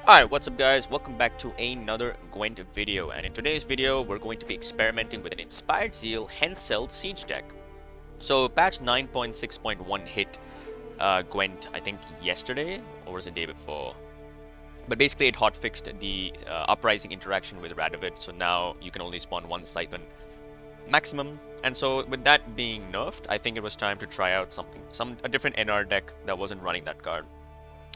Alright, what's up guys? Welcome back to another Gwent video, and in today's video we're going to be experimenting with an Inspired Zeal Henselt siege deck. So patch 9.6.1 hit Gwent, I think yesterday, or was it the day before? But basically it hotfixed the uprising interaction with Radovid, so now you can only spawn one Cyclone maximum. And so with that being nerfed, I think it was time to try out a different NR deck that wasn't running that card.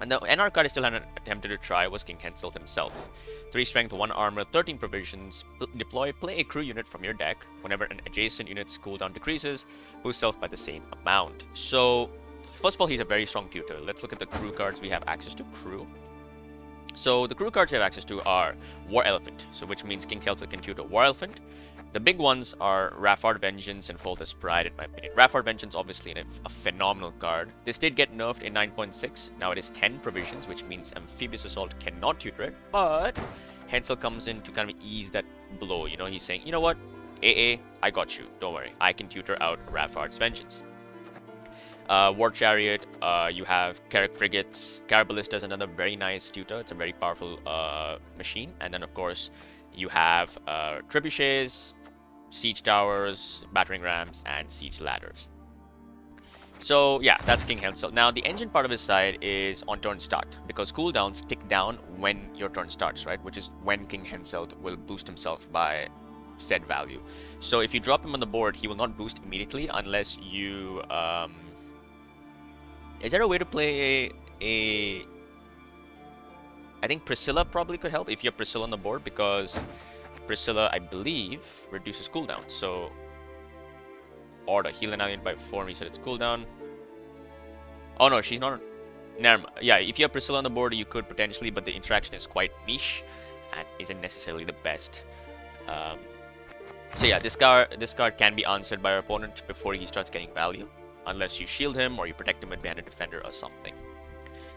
And the NR card I still hadn't attempted to try was King Henselt himself. 3 strength, 1 armor, 13 provisions. Deploy, play a crew unit from your deck. Whenever an adjacent unit's cooldown decreases, boost self by the same amount. So, first of all, he's a very strong tutor. Let's look at the crew cards we have access to. Crew. So, the crew cards we have access to are War Elephant, so which means King Henselt can tutor War Elephant. The big ones are Raffard Vengeance and Foltest Pride, in my opinion. Raffard Vengeance, obviously, a phenomenal card. This did get nerfed in 9.6. Now it is 10 provisions, which means Amphibious Assault cannot tutor it. But Henselt comes in to kind of ease that blow. You know, he's saying, you know what? AA, I got you. Don't worry. I can tutor out Raffard's Vengeance. War Chariot, you have Carrick Frigates. Carroballista is another very nice tutor. It's a very powerful machine. And then, of course, you have Trebuchets, Siege Towers, Battering Rams, and Siege Ladders. So yeah, that's King Henselt. Now the engine part of his side is on turn start, because cooldowns tick down when your turn starts, right? Which is when King Henselt will boost himself by said value. So if you drop him on the board, he will not boost immediately unless you... Is there a way to play I think Priscilla probably could help if you have Priscilla on the board, because Priscilla, I believe, reduces cooldown. So, order heal an alien by 4 and reset its cooldown. Oh no, she's not. Never mind. Yeah, if you have Priscilla on the board, you could potentially, but the interaction is quite niche and isn't necessarily the best. So yeah, this card can be answered by your opponent before he starts getting value, unless you shield him or you protect him with behind a defender or something.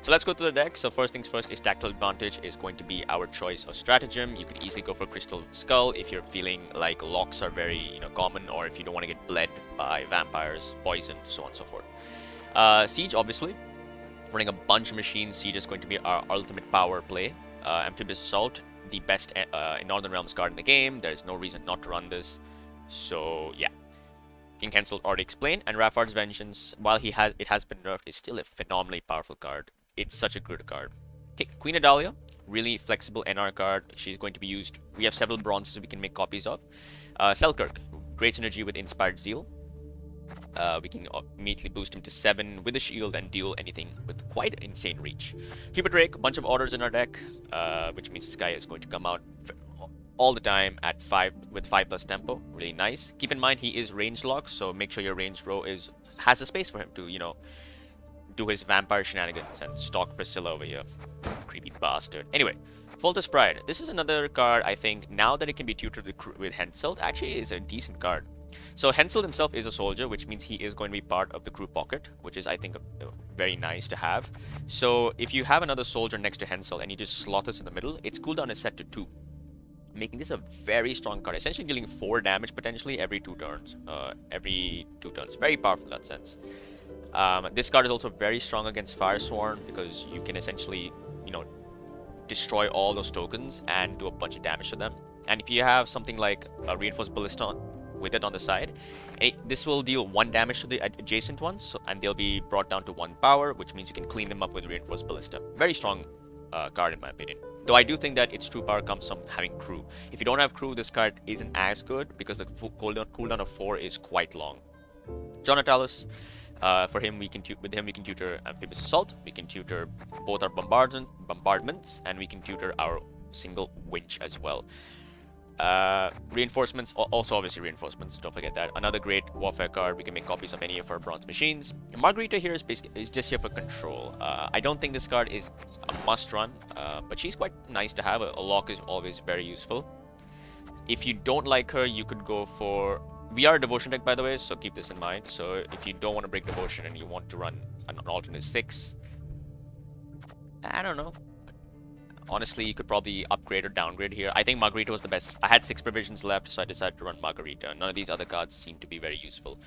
So let's go to the deck. So first things first is tactical advantage is going to be our choice of stratagem. You could easily go for Crystal Skull if you're feeling like locks are very common, or if you don't want to get bled by vampires, poisoned, so on and so forth. Siege, obviously. Running a bunch of machines, Siege is going to be our ultimate power play. Amphibious Assault, the best in Northern Realms card in the game. There's no reason not to run this. So yeah. King Henselt already explained, and Raffard's Vengeance, while it has been nerfed, is still a phenomenally powerful card. It's such a good card. Okay, Queen Adalia, really flexible NR card. She's going to be used. We have several bronzes we can make copies of. Selkirk, great synergy with Inspired Zeal. We can immediately boost him to 7 with a shield and deal anything with quite insane reach. Cupid Drake, a bunch of orders in our deck, which means this guy is going to come out all the time at 5 with 5+ tempo. Really nice. Keep in mind he is range locked, so make sure your range row has a space for him to, do his vampire shenanigans and stalk Priscilla over here. Creepy bastard. Anyway, Foltest Pride. This is another card I think, now that it can be tutored with Henselt, actually is a decent card. So Henselt himself is a soldier, which means he is going to be part of the crew pocket, which is, I think, very nice to have. So if you have another soldier next to Henselt and you just slot this in the middle, its cooldown is set to 2. Making this a very strong card, essentially dealing 4 damage potentially every 2 turns. Very powerful in that sense. This card is also very strong against Fireswarm, because you can essentially, destroy all those tokens and do a bunch of damage to them. And if you have something like a Reinforced Ballista with it on the side, this will deal 1 damage to the adjacent ones, and they'll be brought down to 1 power, which means you can clean them up with Reinforced Ballista. Very strong card in my opinion. Though I do think that its true power comes from having crew. If you don't have crew, this card isn't as good, because the cooldown of 4 is quite long. John Natalis. For him, we can tutor Amphibious Assault. We can tutor both our bombardments, and we can tutor our single winch as well. Reinforcements, also obviously reinforcements. Don't forget that. Another great warfare card. We can make copies of any of our bronze machines. Margarita here is just here for control. I don't think this card is a must run, but she's quite nice to have. A lock is always very useful. If you don't like her, you could go for... We are a Devotion deck, by the way, so keep this in mind. So if you don't want to break Devotion and you want to run an alternate 6, I don't know. Honestly, you could probably upgrade or downgrade here. I think Margarita was the best. I had 6 provisions left, so I decided to run Margarita. None of these other cards seem to be very useful.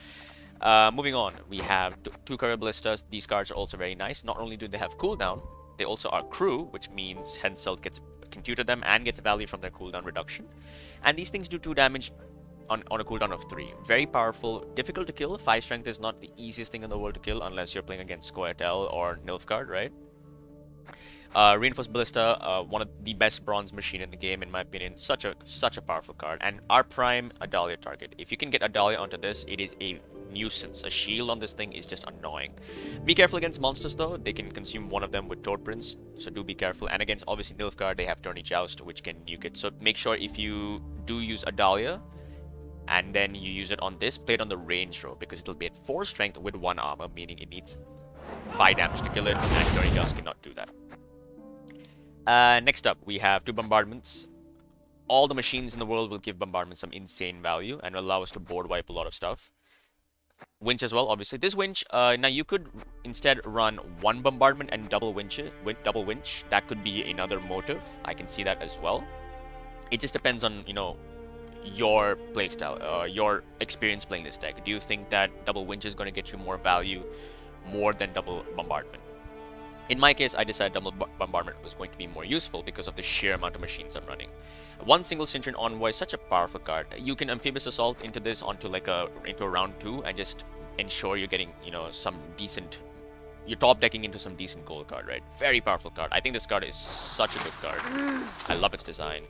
Moving on, we have 2 Carrobballistas. These cards are also very nice. Not only do they have cooldown, They also are crew, which means Henselt can tutor them and gets value from their cooldown reduction. And these things do 2 damage on a cooldown of 3. Very powerful, difficult to kill. 5 strength is not the easiest thing in the world to kill unless you're playing against Squirtle or Nilfgaard, right? Reinforced Ballista, one of the best bronze machine in the game, in my opinion. Such a powerful card. And our prime Adalia target. If you can get Adalia onto this, it is a nuisance. A shield on this thing is just annoying. Be careful against monsters though. They can consume one of them with Toad Prince, so do be careful. And against obviously Nilfgaard, they have Tourney Joust, which can nuke it. So make sure if you do use Adalia, and then you use it on this, play it on the range row, because it'll be at 4 strength with 1 armor, meaning it needs 5 damage to kill it, and Tourney Joust cannot do that. Next up, we have 2 bombardments. All the machines in the world will give bombardment some insane value and allow us to board wipe a lot of stuff. Winch as well, obviously. This winch, now you could instead run 1 bombardment and double winch. That could be another motive. I can see that as well. It just depends on, you know, your playstyle, your experience playing this deck. Do you think that double winch is going to get you more value, more than double bombardment? In my case, I decided double bombardment was going to be more useful because of the sheer amount of machines I'm running. 1 single Synchron Envoy is such a powerful card. You can Amphibious Assault into this into a round 2 and just ensure you're getting, you know, some decent, you're top decking into some decent gold card, right? Very powerful card. I think this card is such a good card. I love its design.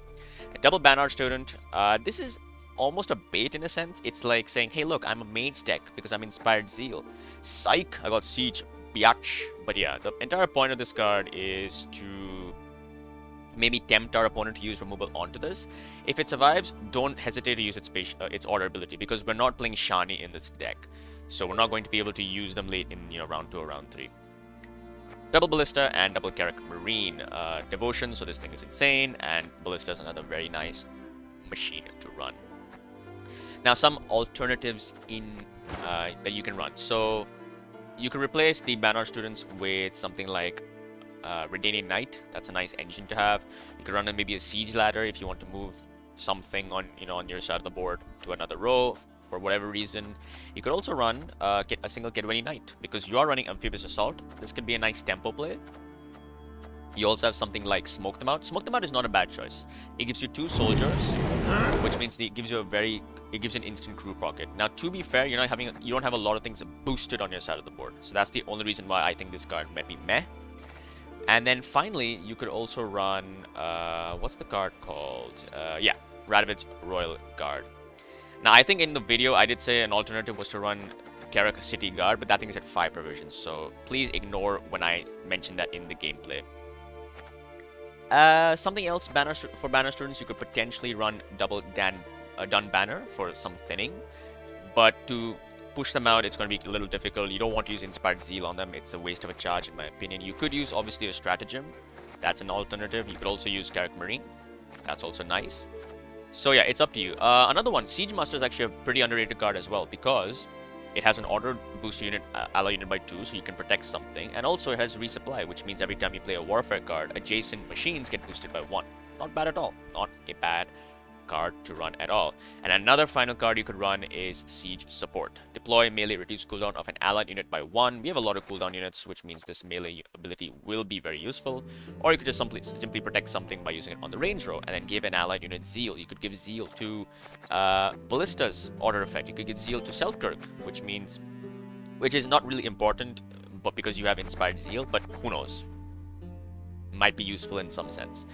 A double Banner Student. This is almost a bait in a sense. It's like saying, hey look, I'm a mage deck because I'm Inspired Zeal. Psych, I got Siege. Biatch. But yeah, the entire point of this card is to maybe tempt our opponent to use removal onto this. If it survives, don't hesitate to use its order ability, because we're not playing Shani in this deck, so we're not going to be able to use them late in, you know, round 2 or round 3. Double Ballista and double Carrick Marine. Devotion, so this thing is insane, and Ballista is another very nice machine to run. Now some alternatives in that you can run. So you can replace the Banner Students with something like Redanian Knight. That's a nice engine to have. You could run maybe a Siege Ladder if you want to move something on, you know, on your side of the board to another row for whatever reason. You could also run a single Kedweni Knight because you are running Amphibious Assault. This could be a nice tempo play. You also have something like Smoke Them Out. Smoke Them Out is not a bad choice. It gives you 2 soldiers, which means it gives you an instant crew pocket. Now, to be fair, you don't have a lot of things boosted on your side of the board, so that's the only reason why I think this card might be meh. And then finally, you could also run what's the card called? Yeah, Radovid's Royal Guard. Now, I think in the video I did say an alternative was to run Carrick City Guard, but that thing is at 5 provisions, so please ignore when I mention that in the gameplay. Something else for Banner Students, you could potentially run double Dun Banner for some thinning, but to push them out, it's going to be a little difficult. You don't want to use Inspired Zeal on them. It's a waste of a charge, in my opinion. You could use, obviously, a Stratagem. That's an alternative. You could also use Carrick Marine. That's also nice. So yeah, it's up to you. Another one, Siege Master is actually a pretty underrated card as well, because it has an ordered boost unit, ally unit by 2, so you can protect something. And also it has resupply, which means every time you play a warfare card, adjacent machines get boosted by 1. Not bad at all. Not a bad card to run at all. And another final card you could run is Siege Support. Deploy melee, reduce cooldown of an allied unit by 1. We have a lot of cooldown units, which means this melee ability will be very useful. Or you could just simply protect something by using it on the range row and then give an allied unit Zeal. You could give Zeal to Ballista's order effect. You could give Zeal to Selkirk, which is not really important, but because you have Inspired Zeal, but who knows? Might be useful in some sense.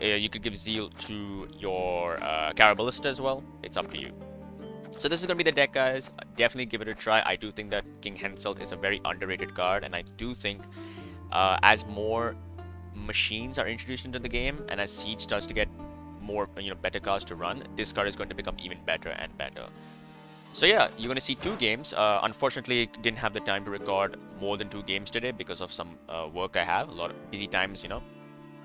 You could give Zeal to your Carroballista as well. It's up to you. So this is going to be the deck, guys. Definitely give it a try. I do think that King Henselt is a very underrated card, and I do think as more machines are introduced into the game and as Siege starts to get more, better cards to run, this card is going to become even better and better. So yeah, you're going to see 2 games. Unfortunately, didn't have the time to record more than 2 games today because of some work I have. A lot of busy times,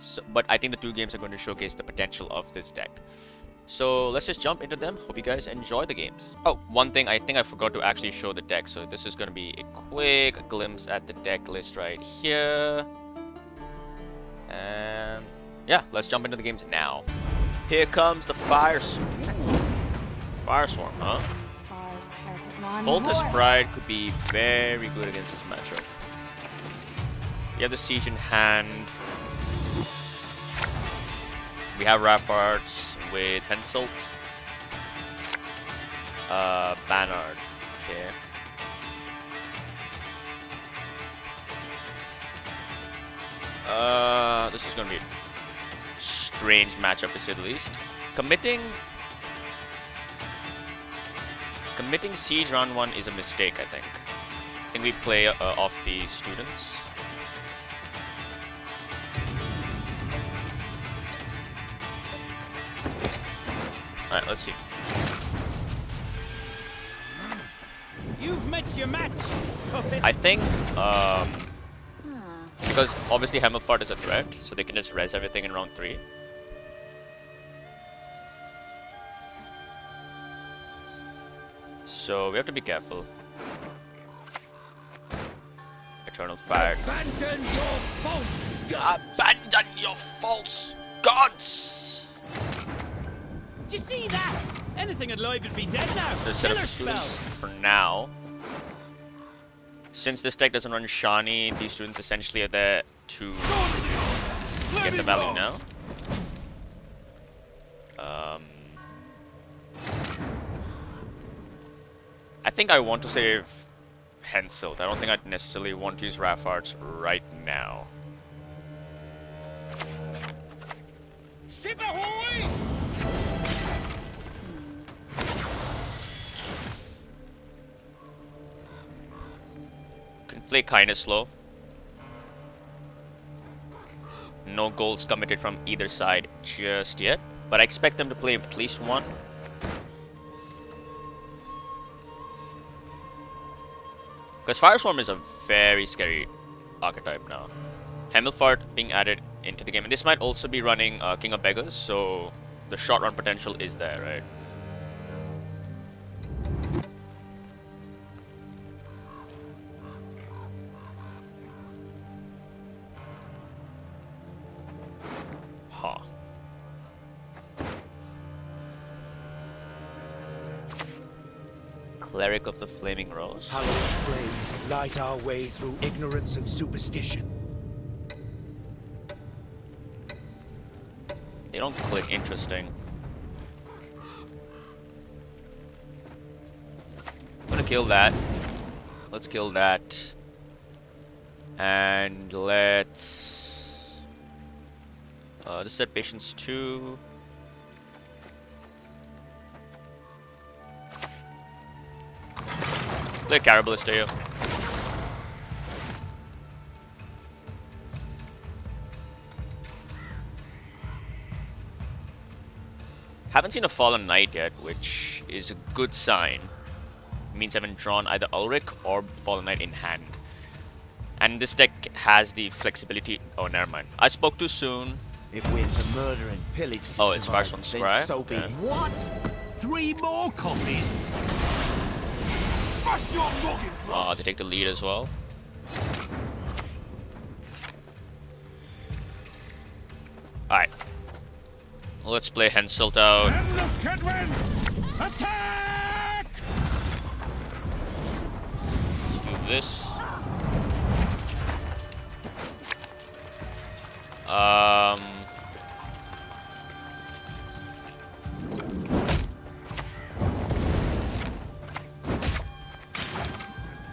So, but I think the 2 games are going to showcase the potential of this deck. So let's just jump into them. Hope you guys enjoy the games. Oh, one thing, I think I forgot to actually show the deck. So this is going to be a quick glimpse at the deck list right here. And yeah, let's jump into the games now. Here comes the Fireswarm, huh? Foltest Pride could be very good against this matchup. We have the siege in hand. We have Raffards with Henselt. Bannard. Okay. This is gonna be a strange matchup to say the least. Committing siege round 1 is a mistake, I think. I think we play off the students. Alright, let's see. You've met your match. I think because obviously Hammerfart is a threat, so they can just res everything in round 3. So we have to be careful. Eternal Fire. Abandon your false gods. Abandon your false gods! Did you see that? Anything alive would be dead now. The set of Killer students spell. for now. Since this deck doesn't run Shani, these students essentially are there to get the value now. I think I want to save Henselt. I don't think I'd necessarily want to use Raffards right now. Ship ahoy! Can play kinda slow. No goals committed from either side just yet, but I expect them to play at least one. Because Fireswarm is a very scary archetype now. Hammerfart being added into the game, and this might also be running King of Beggars, so the short run potential is there, right? Huh. Cleric of the Flaming Rose. Hallowed flame, light our way through ignorance and superstition. They don't click interesting. I'm gonna kill that. Let's kill that. And let's just set patience 2. Play Carroballista here. Haven't seen a Fallen Knight yet, which is a good sign. It means I haven't drawn either Ulrich or Fallen Knight in hand. And this deck has the flexibility. Oh, never mind. I spoke too soon. If we're to murder and pillage to Oh, it's survive, Fireswarm then Scribe. so be Okay. it. What? 3 more copies? Smash your noggin, They take the lead as well. Alright. Let's play Henselt out. Attack! Let's do this.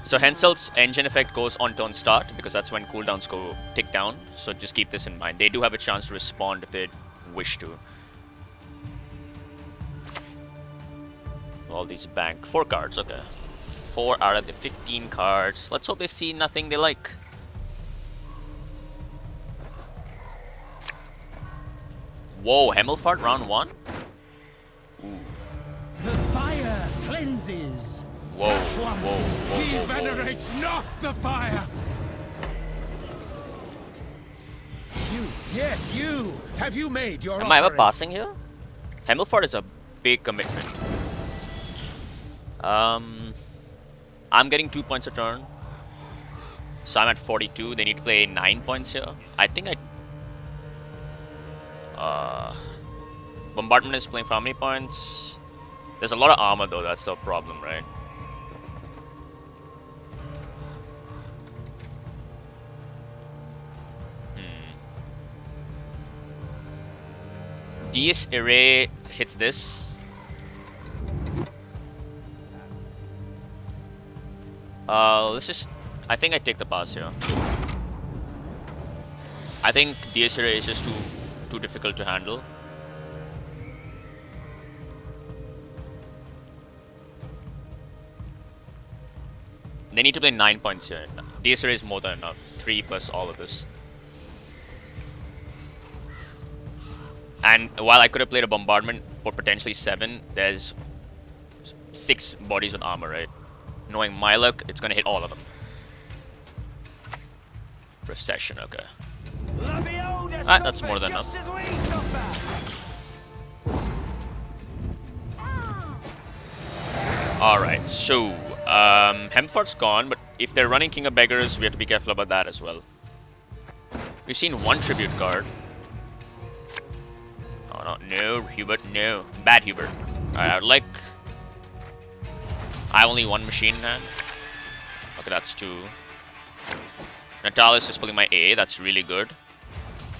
So Henselt's engine effect goes on turn start because that's when cooldowns go tick down. So just keep this in mind. They do have a chance to respond if they wish to. All these bank 4 cards. Okay, 4 out of the 15 cards. Let's hope they see nothing they like. Whoa, Hemmelfart round 1? The fire cleanses. Whoa, whoa, whoa, He whoa, whoa. venerates not the fire. You, yes, you. Have you made your Am I ever offering? passing here? Hemmelfart is a big commitment. I'm getting 2 points a turn. So I'm at 42. They need to play 9 points here. I think Bombardment is playing for how many points? There's a lot of armor though, that's the problem, right? DS array hits this. Let's just... I think I take the pass here. I think DS array is just too difficult to handle. They need to play 9 points here. DS array is more than enough. 3 plus all of this. And while I could have played a bombardment for potentially 7, there's 6 bodies with armor, right? Knowing my luck, it's gonna hit all of them. Recession, okay. Alright, that's more than enough. Alright, so Hemford's gone, but if they're running King of Beggars, we have to be careful about that as well. We've seen 1 tribute card. Oh no, no, Hubert, no. Bad Hubert. Alright, I would like... I only 1 machine in hand. Okay, that's 2. Natalis is pulling my AA, that's really good.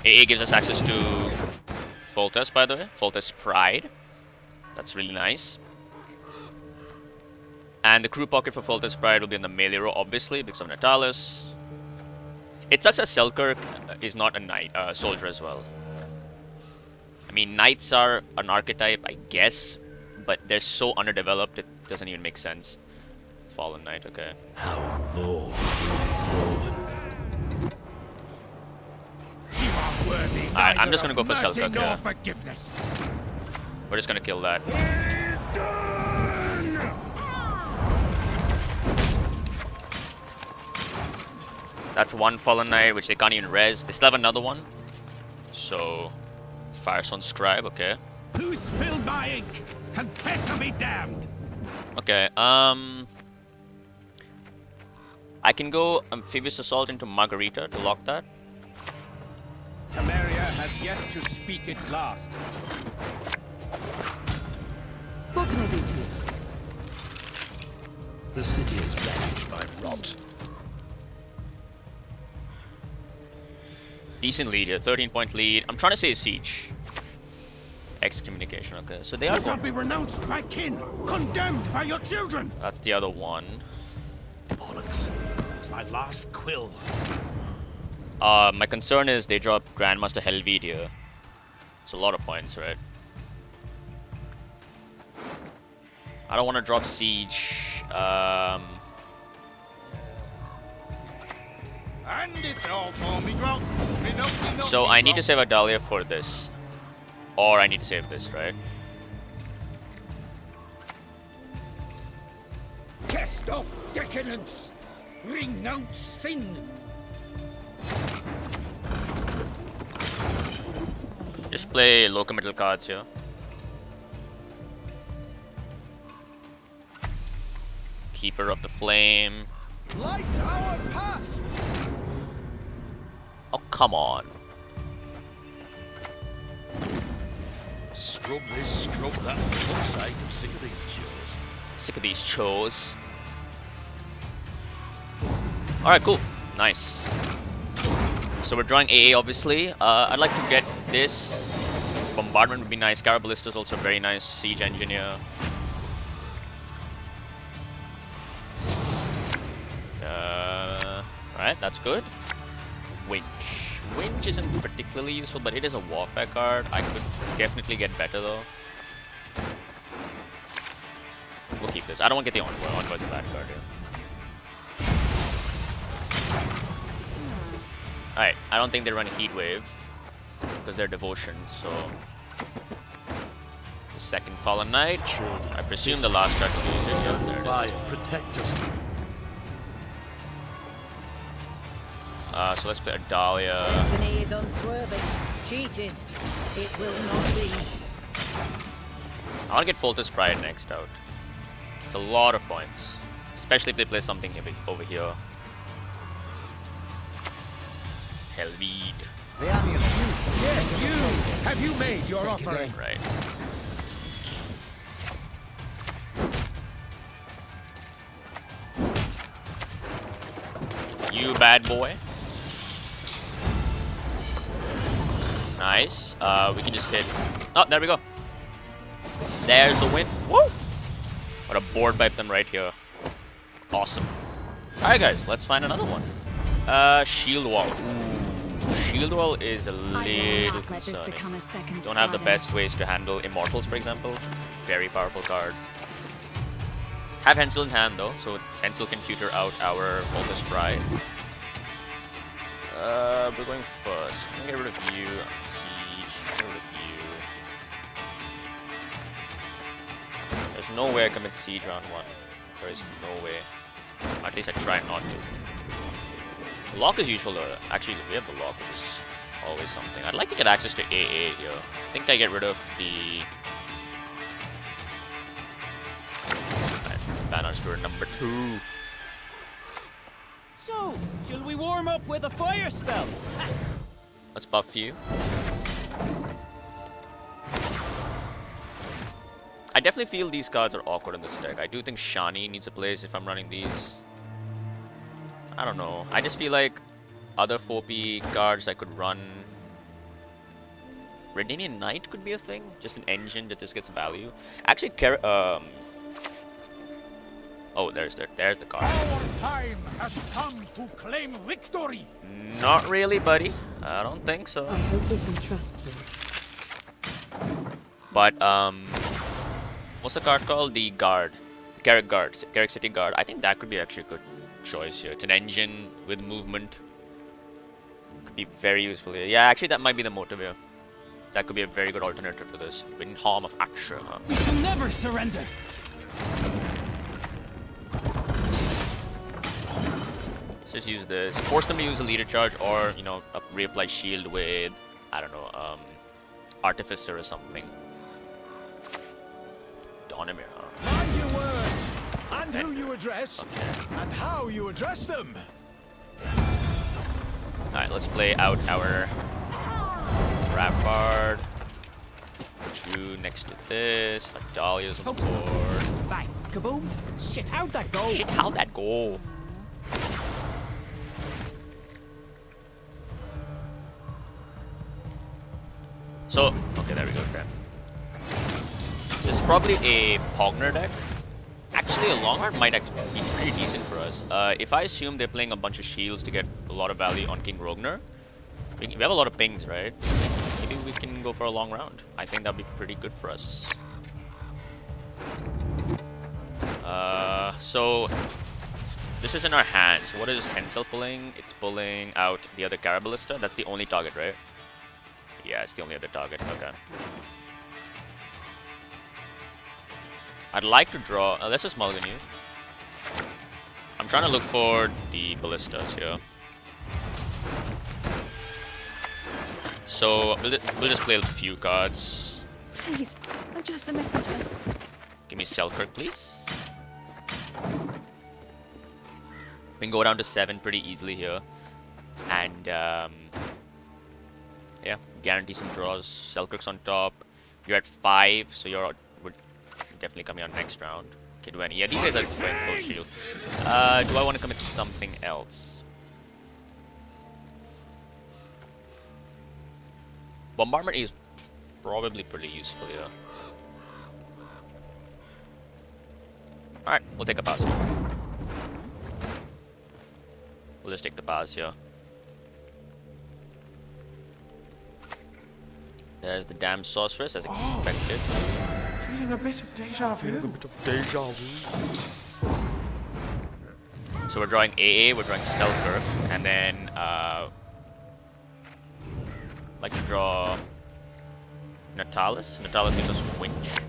AA gives us access to Foltest, by the way. Foltest Pride. That's really nice. And the crew pocket for Foltest Pride will be in the melee row, obviously, because of Natalis. It sucks that Selkirk is not a knight, soldier as well. I mean, knights are an archetype, I guess, but they're so underdeveloped, it doesn't even make sense. Fallen Knight, okay. How low you are worthy. Alright, I'm just gonna go for Selkirk, yeah. Forgiveness. We're just gonna kill that. That's 1 Fallen Knight, which they can't even res. They still have another one. So, Fireswarm Scribe, okay. Who spilled my ink? Confess or be damned. Okay, I can go Amphibious Assault into Margarita to lock that. Temeria has yet to speak its last. What can I do for you? The city is ravaged by rot. Decent lead here, 13-point lead. I'm trying to save Siege. Excommunication, okay. So they are... You shall be renounced by kin, condemned by your children. That's the other one. Bollocks. It's my last quill. My concern is they drop Grandmaster Helvid here. It's a lot of points, right? I don't want to drop Siege. And it's all for me, Grok. So I need to save Adalia for this. Or I need to save this, right? Cast off decadence. Renounce sin. Just play local metal cards here. Keeper of the Flame. Light our path. Oh, come on. Scrub this, scrub that. For fuck's sake, I'm sick of these chores. Sick of these chores. Alright, cool. Nice. So we're drawing AA, obviously. I'd like to get this. Bombardment would be nice. Carroballista is also very nice. Siege Engineer. Alright, that's good. Winch. Winch isn't particularly useful, but it is a warfare card. I could definitely get better, though. We'll keep this. I don't want to get the Envoy. Envoy's a bad card here. Alright, I don't think they run Heat Wave because they're Devotion, so... The second Fallen Knight. I presume the last card to use it. Yeah, there it is. Protect us. So let's play Adalia. Destiny is unswerving. Cheated. It will not be. I want to get Foltest Pride next out. It's a lot of points. Especially if they play something heavy over here. Helvid. The amulet. Yes, you. Have you made your offering? Right. You bad boy. Nice. We can just hit. Oh, there we go. There's the win. Woo! What a board wipe them right here. Awesome. Alright guys, let's find another one. Shieldwall. Ooh, Shieldwall is a little concerning. Don't have the best ways to handle Immortals, for example. Very powerful card. Have Henselt in hand though, so Henselt can tutor out our Foltest Pride. We're going first. I'm gonna get rid of you. Siege. Get rid of you. There's no way I commit Siege round 1. There is no way. At least I try not to. Lock is useful though. Actually, we have the lock, which is always something. I'd like to get access to AA here. I think I get rid of the Banner Store number 2. So, shall we warm up with a fire spell? Let's buff you. I definitely feel these cards are awkward in this deck. I do think Shani needs a place if I'm running these. I don't know. I just feel like other 4P cards I could run. Redanian Knight could be a thing. Just an engine that just gets value. Actually, oh, there's the card. Our time has come to claim victory. Not really, buddy. I don't think so. I hope we can trust you. But what's the card called? The Guard, the Carrick City Guard. I think that could be actually a good choice here. It's an engine with movement. Could be very useful here. Yeah, actually, that might be the motive here. That could be a very good alternative to this. Win harm of action, huh? We shall never surrender. Let's just use this. Force them to use a leader charge, or you know, reapply shield with, I don't know, Artificer or something. Donimir, huh? Mind your words, and who you address, and how you address them. Alright, let's play out our Raffard. Put you next to this. Dahlia's on the board. Bang, kaboom. Shit, how'd that go? Shit, how'd that go? So, okay, there we go. Okay. This is probably a Pogner deck. Actually, a Longhorn might actually be pretty decent for us. If I assume they're playing a bunch of shields to get a lot of value on King Rogner, we have a lot of pings, right? Maybe we can go for a long round. I think that'd be pretty good for us. So this is in our hands. What is Henselt pulling? It's pulling out the other Carroballista. That's the only target, right? Yeah, it's the only other target. Okay. I'd like to draw. Let's just mulligan you. I'm trying to look for the ballistas here. So we'll just play a few cards. Please, I'm just a messenger. Give me Selkirk, please. We can go down to 7 pretty easily here, and yeah, guarantee some draws. Selkirk's on top. You're at 5, so we're definitely coming out next round. Kidwani. Yeah, these guys are going full shield. Do I want to commit something else? Bombardment is probably pretty useful here. Alright, we'll take a pass here. We'll just take the pass here. There's the damn sorceress as expected. Feeling a bit of deja vu. So we're drawing AA, we're drawing Selkirk, and then like to draw Natalis. Natalis gives us Winch.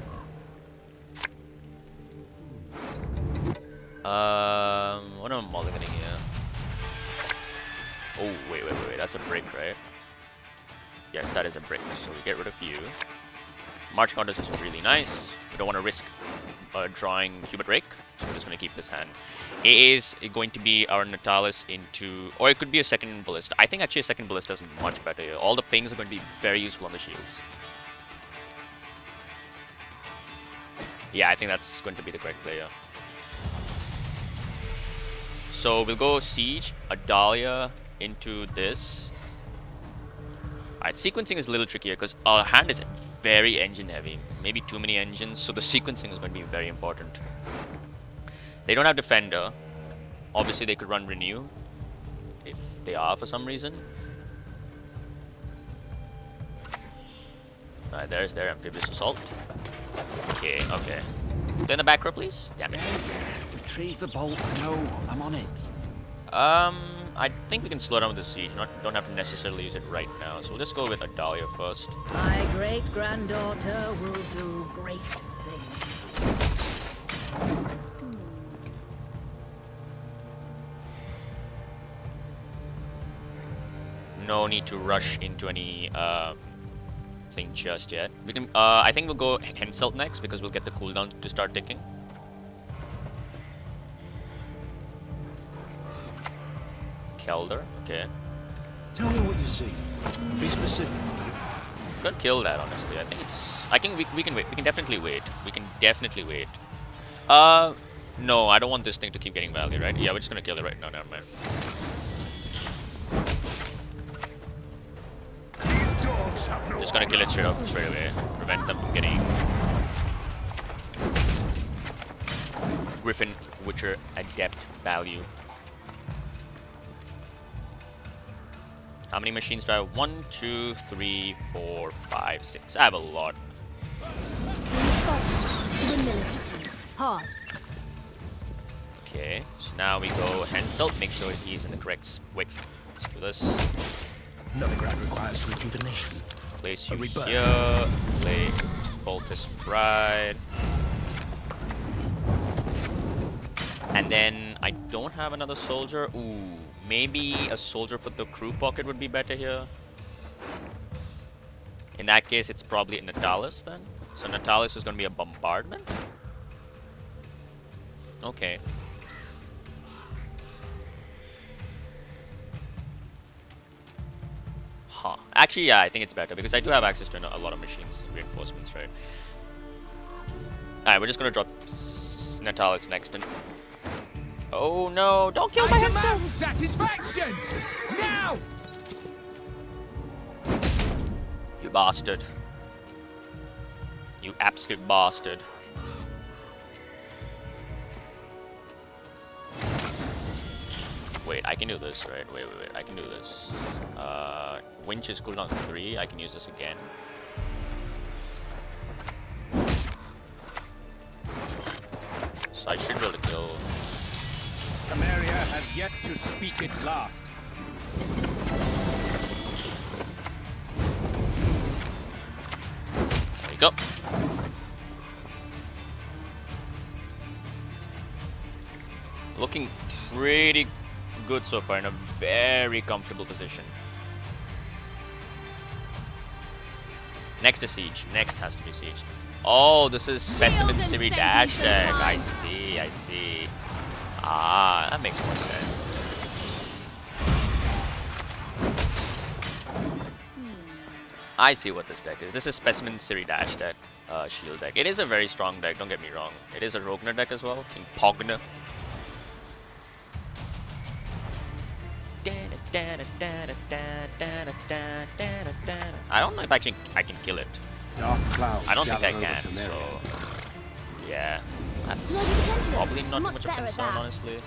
What am I mulliganing here? Oh, wait, that's a brick, right? Yes, that is a brick, so we get rid of you. March Countess is really nice. We don't want to risk drawing Hubert Rake, so we're just going to keep this hand. AA is going to be our Natalis into... Or it could be a second Ballista. I think actually a second Ballista is much better here. All the pings are going to be very useful on the shields. Yeah, I think that's going to be the correct player. So we'll go Siege, a Dahlia into this. Alright, sequencing is a little trickier because our hand is very engine heavy. Maybe too many engines, so the sequencing is going to be very important. They don't have Defender. Obviously, they could run Renew if they are for some reason. Alright, there's their Amphibious Assault. Okay, okay. Then the back row, please. Damn it. Retrieve the bolt. No, I'm on it. I think we can slow down with the siege. Don't have to necessarily use it right now. So we'll just go with Adalia first. My great-granddaughter will do great things. No need to rush into any thing just yet. We can. I think we'll go Henselt next because we'll get the cooldown to start ticking. Kelder, okay. Tell me what you see. Be specific. Could kill that, honestly. I think it's. I think we can wait. We can definitely wait. We can definitely wait. No, I don't want this thing to keep getting value, right? Yeah, we're just gonna kill it right now. Never mind. Just gonna kill it straight away. Prevent them from getting Griffin Witcher Adept value. How many machines do I have? 1, 2, 3, 4, 5, 6. I have a lot. Hard. Okay, so now we go Henselt. Make sure he's in the correct. Wait, let's do this. Novigrad requires rejuvenation. Place you here. Play Foltest Bride. And then I don't have another soldier. Ooh, maybe a soldier for the crew pocket would be better here. In that case, it's probably a Natalis then. So Natalis is going to be a bombardment. Okay. Huh. Actually, yeah, I think it's better because I do have access to a lot of machines, reinforcements, right? Alright, we're just gonna drop Natalis next. And oh no! Don't kill my Henselt! Satisfaction! Now! You bastard! You absolute bastard! Wait, I can do this, right? Wait. I can do this. Winch is cooldown 3. I can use this again. So I should be able to kill. Samaria has yet to speak its last. There you go. Looking pretty good so far, in a very comfortable position. Next is siege. Next has to be siege. Oh, this is Specimen Siri Dash deck. I see. Ah, that makes more sense. I see what this deck is. This is Specimen Siri Dash deck, shield deck. It is a very strong deck, don't get me wrong. It is a Rogner deck as well, King Pogner. I don't know if I can kill it. Dark clouds I don't think I gather over can, Temeria. so yeah. That's probably not much of a concern, honestly.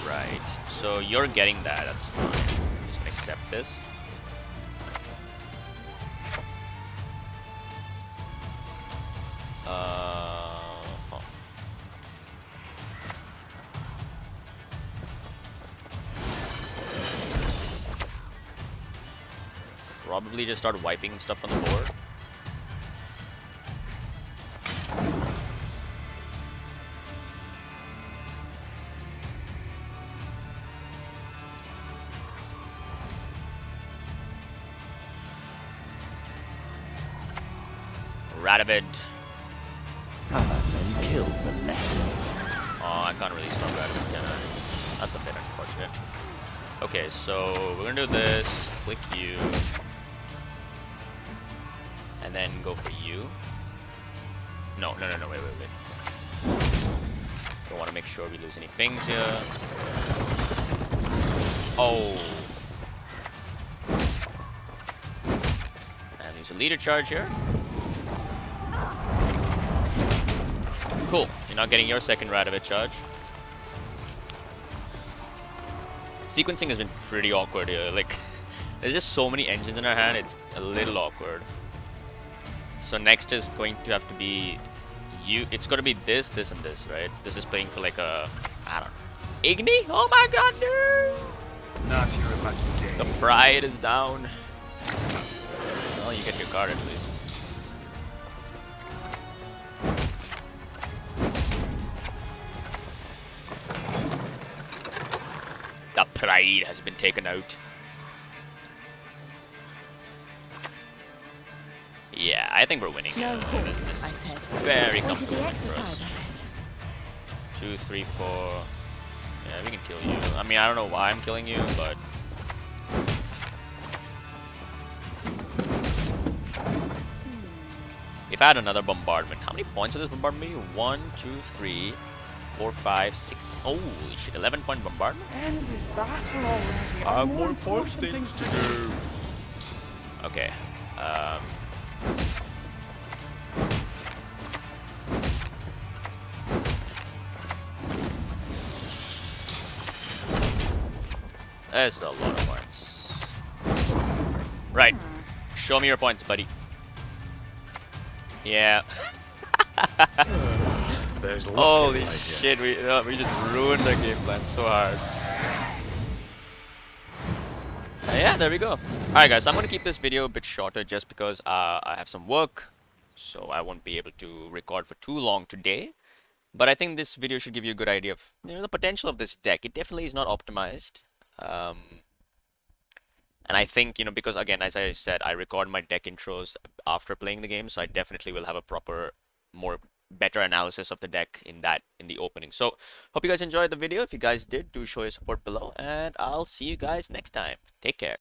Right. So you're getting that, that's fine. I'm just gonna accept this. Huh. Probably just start wiping stuff on the board. Radovid. You killed the less. Oh, I can't really stop Radovid, can I? That's a bit unfortunate. Okay, so we're gonna do this. Click you. And then go for you. No, wait. Don't want to make sure we lose any pings here. Oh. And use a leader charge here. Cool. You're not getting your second Radovid charge. Sequencing has been pretty awkward here. Like, there's just so many engines in our hand, it's a little awkward. So next is going to have to be you. It's going to be this, this, and this, right? This is playing for like a, I don't know, Igni? Oh my god, no! Not your lucky day. The pride is down. Well, you get your card at least. The pride has been taken out. Yeah, I think we're winning. No This horse, is I said. very Wanted comfortable the for exercise, I us. said. 2, 3, 4. Yeah, we can kill you. I mean, I don't know why I'm killing you, but if I had another bombardment, how many points would this bombardment be? 1, 2, 3, 4, 5, 6. Holy shit, 11-point bombardment? End this battle already. I have more important things to do. Okay. That's a lot of points. Right. Show me your points, buddy. Yeah. There's Holy shit, we just ruined the game plan so hard. Yeah, there we go. Alright guys, I'm going to keep this video a bit shorter just because I have some work. So I won't be able to record for too long today. But I think this video should give you a good idea of the potential of this deck. It definitely is not optimized. And I think, because again, as I said, I record my deck intros after playing the game. So I definitely will have a proper, better analysis of the deck in the opening. So hope you guys enjoyed the video. If you guys did, do show your support below. And I'll see you guys next time. Take care.